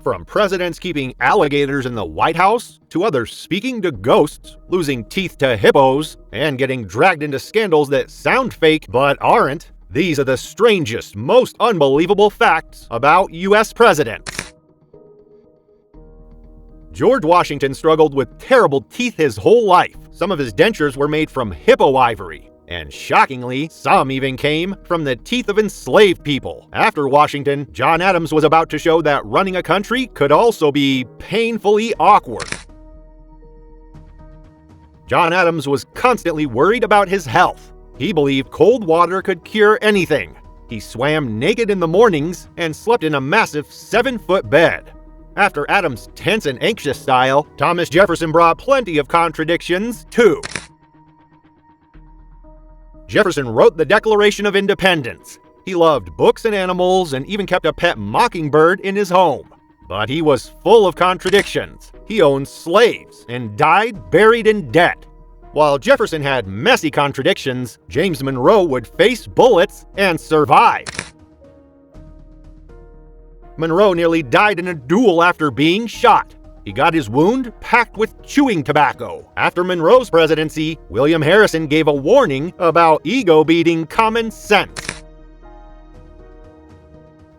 From presidents keeping alligators in the White House, to others speaking to ghosts, losing teeth to hippos, and getting dragged into scandals that sound fake but aren't, these are the strangest, most unbelievable facts about U.S. presidents. George Washington struggled with terrible teeth his whole life. Some of his dentures were made from hippo ivory. And shockingly, some even came from the teeth of enslaved people. After Washington, John Adams was about to show that running a country could also be painfully awkward. John Adams was constantly worried about his health. He believed cold water could cure anything. He swam naked in the mornings and slept in a massive 7-foot bed. After Adams' tense and anxious style, Thomas Jefferson brought plenty of contradictions, too. Jefferson wrote the Declaration of Independence. He loved books and animals and even kept a pet mockingbird in his home. But he was full of contradictions. He owned slaves and died buried in debt. While Jefferson had messy contradictions, James Monroe would face bullets and survive. Monroe nearly died in a duel after being shot. He got his wound packed with chewing tobacco. After Monroe's presidency, William Harrison gave a warning about ego beating common sense.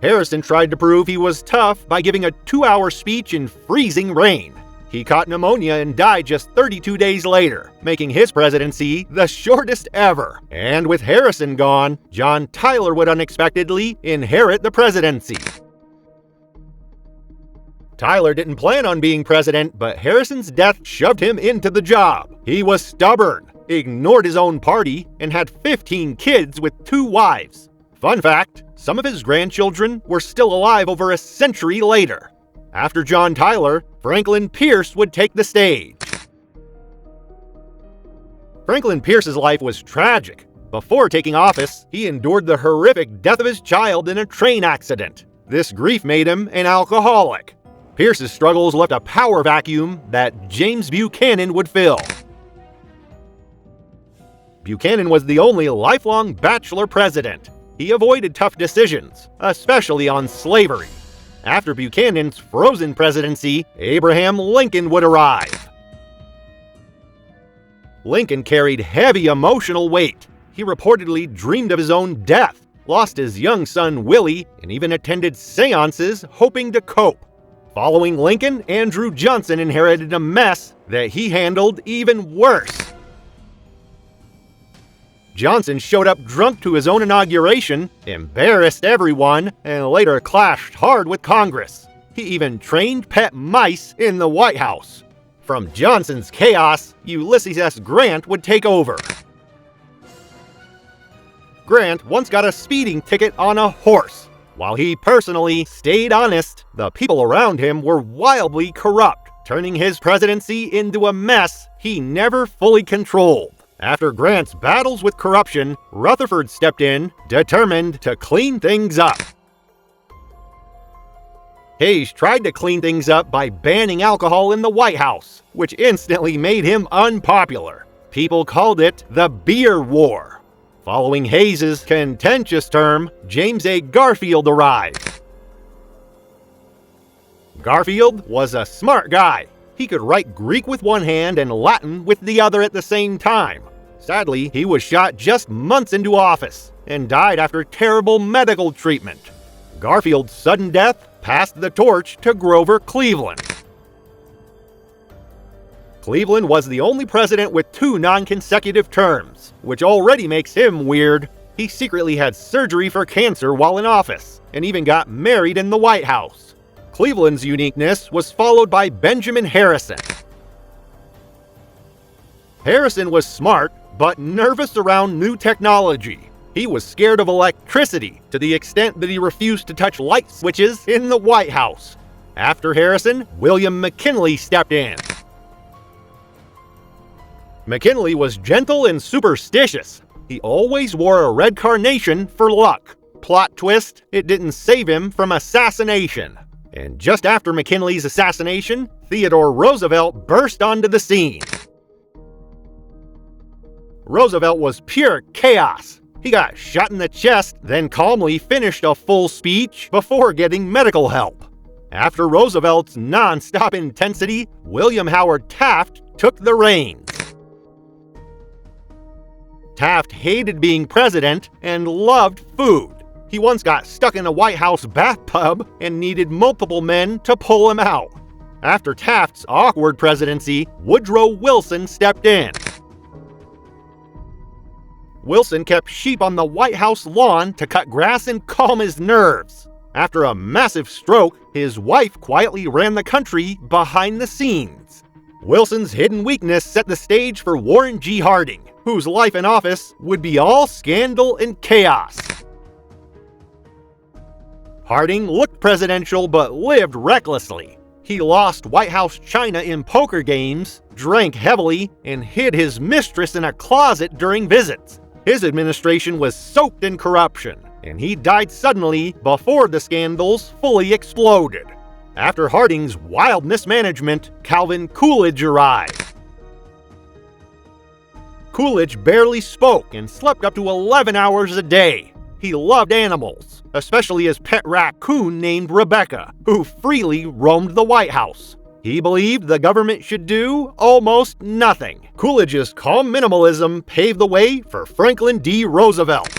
Harrison tried to prove he was tough by giving a 2-hour speech in freezing rain. He caught pneumonia and died just 32 days later, making his presidency the shortest ever. And with Harrison gone, John Tyler would unexpectedly inherit the presidency. Tyler didn't plan on being president, but Harrison's death shoved him into the job. He was stubborn, ignored his own party, and had 15 kids with 2 wives. Fun fact, some of his grandchildren were still alive over a century later. After John Tyler, Franklin Pierce would take the stage. Franklin Pierce's life was tragic. Before taking office, he endured the horrific death of his child in a train accident. This grief made him an alcoholic. Pierce's struggles left a power vacuum that James Buchanan would fill. Buchanan was the only lifelong bachelor president. He avoided tough decisions, especially on slavery. After Buchanan's frozen presidency, Abraham Lincoln would arrive. Lincoln carried heavy emotional weight. He reportedly dreamed of his own death, lost his young son Willie, and even attended seances hoping to cope. Following Lincoln, Andrew Johnson inherited a mess that he handled even worse. Johnson showed up drunk to his own inauguration, embarrassed everyone, and later clashed hard with Congress. He even trained pet mice in the White House. From Johnson's chaos, Ulysses S. Grant would take over. Grant once got a speeding ticket on a horse. While he personally stayed honest, the people around him were wildly corrupt, turning his presidency into a mess he never fully controlled. After Grant's battles with corruption, Rutherford stepped in, determined to clean things up. Hayes tried to clean things up by banning alcohol in the White House, which instantly made him unpopular. People called it the Beer War. Following Hayes' contentious term, James A. Garfield arrived. Garfield was a smart guy. He could write Greek with one hand and Latin with the other at the same time. Sadly, he was shot just months into office and died after terrible medical treatment. Garfield's sudden death passed the torch to Grover Cleveland. Cleveland was the only president with 2 non-consecutive terms, which already makes him weird. He secretly had surgery for cancer while in office, and even got married in the White House. Cleveland's uniqueness was followed by Benjamin Harrison. Harrison was smart, but nervous around new technology. He was scared of electricity to the extent that he refused to touch light switches in the White House. After Harrison, William McKinley stepped in. McKinley was gentle and superstitious. He always wore a red carnation for luck. Plot twist, it didn't save him from assassination. And just after McKinley's assassination, Theodore Roosevelt burst onto the scene. Roosevelt was pure chaos. He got shot in the chest, then calmly finished a full speech before getting medical help. After Roosevelt's non-stop intensity, William Howard Taft took the reins. Taft hated being president and loved food. He once got stuck in a White House bathtub and needed multiple men to pull him out. After Taft's awkward presidency, Woodrow Wilson stepped in. Wilson kept sheep on the White House lawn to cut grass and calm his nerves. After a massive stroke, his wife quietly ran the country behind the scenes. Wilson's hidden weakness set the stage for Warren G. Harding, whose life in office would be all scandal and chaos. Harding looked presidential but lived recklessly. He lost White House china in poker games, drank heavily, and hid his mistress in a closet during visits. His administration was soaked in corruption, and he died suddenly before the scandals fully exploded. After Harding's wild mismanagement, Calvin Coolidge arrived. Coolidge barely spoke and slept up to 11 hours a day. He loved animals, especially his pet raccoon named Rebecca, who freely roamed the White House. He believed the government should do almost nothing. Coolidge's calm minimalism paved the way for Franklin D. Roosevelt.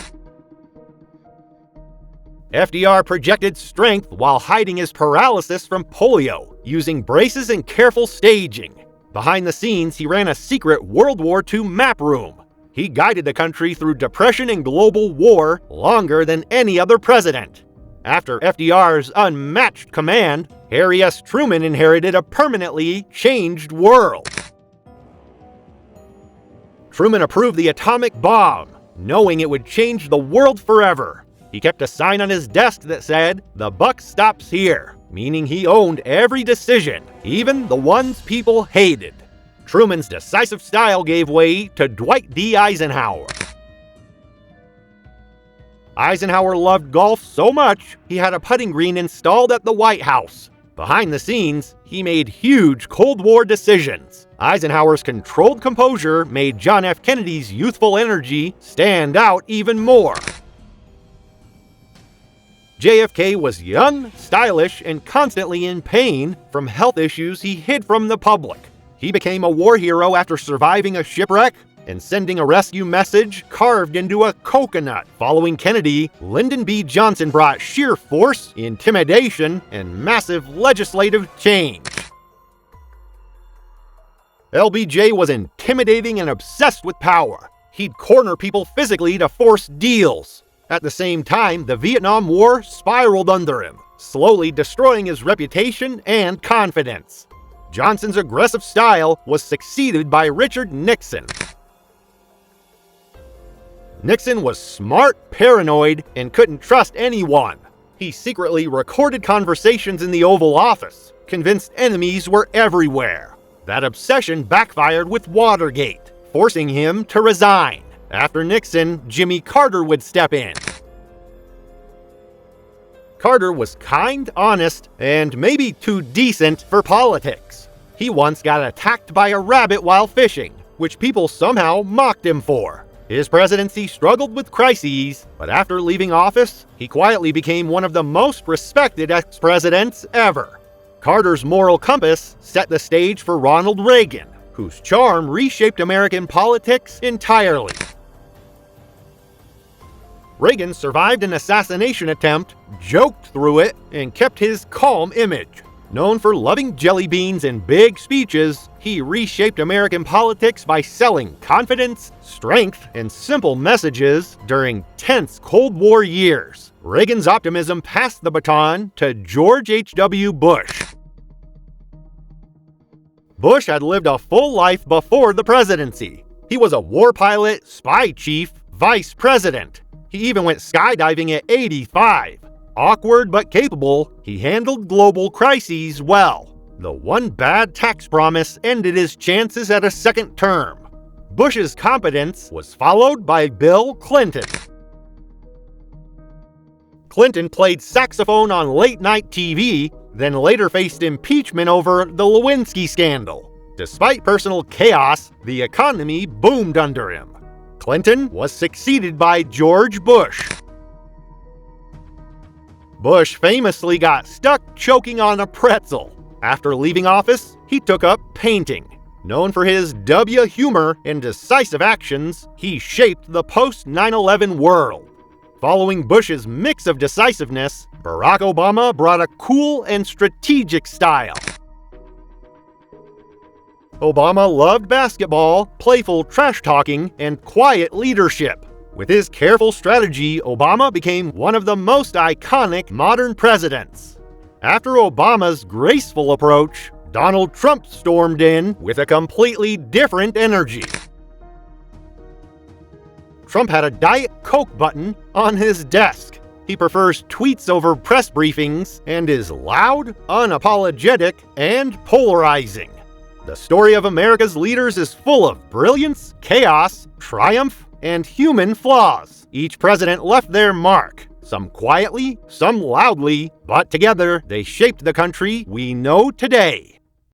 FDR projected strength while hiding his paralysis from polio, using braces and careful staging. Behind the scenes, he ran a secret World War II map room. He guided the country through depression and global war longer than any other president. After FDR's unmatched command, Harry S. Truman inherited a permanently changed world. Truman approved the atomic bomb, knowing it would change the world forever. He kept a sign on his desk that said, "The buck stops here," meaning he owned every decision, even the ones people hated. Truman's decisive style gave way to Dwight D. Eisenhower. Eisenhower loved golf so much, he had a putting green installed at the White House. Behind the scenes, he made huge Cold War decisions. Eisenhower's controlled composure made John F. Kennedy's youthful energy stand out even more. JFK was young, stylish, and constantly in pain from health issues he hid from the public. He became a war hero after surviving a shipwreck and sending a rescue message carved into a coconut. Following Kennedy, Lyndon B. Johnson brought sheer force, intimidation, and massive legislative change. LBJ was intimidating and obsessed with power. He'd corner people physically to force deals. At the same time, the Vietnam War spiraled under him, slowly destroying his reputation and confidence. Johnson's aggressive style was succeeded by Richard Nixon. Nixon was smart, paranoid, and couldn't trust anyone. He secretly recorded conversations in the Oval Office, convinced enemies were everywhere. That obsession backfired with Watergate, forcing him to resign. After Nixon, Jimmy Carter would step in. Carter was kind, honest, and maybe too decent for politics. He once got attacked by a rabbit while fishing, which people somehow mocked him for. His presidency struggled with crises, but after leaving office, he quietly became one of the most respected ex-presidents ever. Carter's moral compass set the stage for Ronald Raegan, whose charm reshaped American politics entirely. Reagan survived an assassination attempt, joked through it, and kept his calm image. Known for loving jelly beans and big speeches, he reshaped American politics by selling confidence, strength, and simple messages during tense Cold War years. Reagan's optimism passed the baton to George H.W. Bush. Bush had lived a full life before the presidency. He was a war pilot, spy chief, vice president. He even went skydiving at 85. Awkward but capable, he handled global crises well. The one bad tax promise ended his chances at a second term. Bush's competence was followed by Bill Clinton. Clinton played saxophone on late-night TV, then later faced impeachment over the Lewinsky scandal. Despite personal chaos, the economy boomed under him. Clinton was succeeded by George Bush. Bush famously got stuck choking on a pretzel. After leaving office, he took up painting. Known for his W humor and decisive actions, he shaped the post-9/11 world. Following Bush's mix of decisiveness, Barack Obama brought a cool and strategic style. Obama loved basketball, playful trash-talking, and quiet leadership. With his careful strategy, Obama became one of the most iconic modern presidents. After Obama's graceful approach, Donald Trump stormed in with a completely different energy. Trump had a Diet Coke button on his desk. He prefers tweets over press briefings and is loud, unapologetic, and polarizing. The story of America's leaders is full of brilliance, chaos, triumph, and human flaws. Each president left their mark, some quietly, some loudly, but together they shaped the country we know today.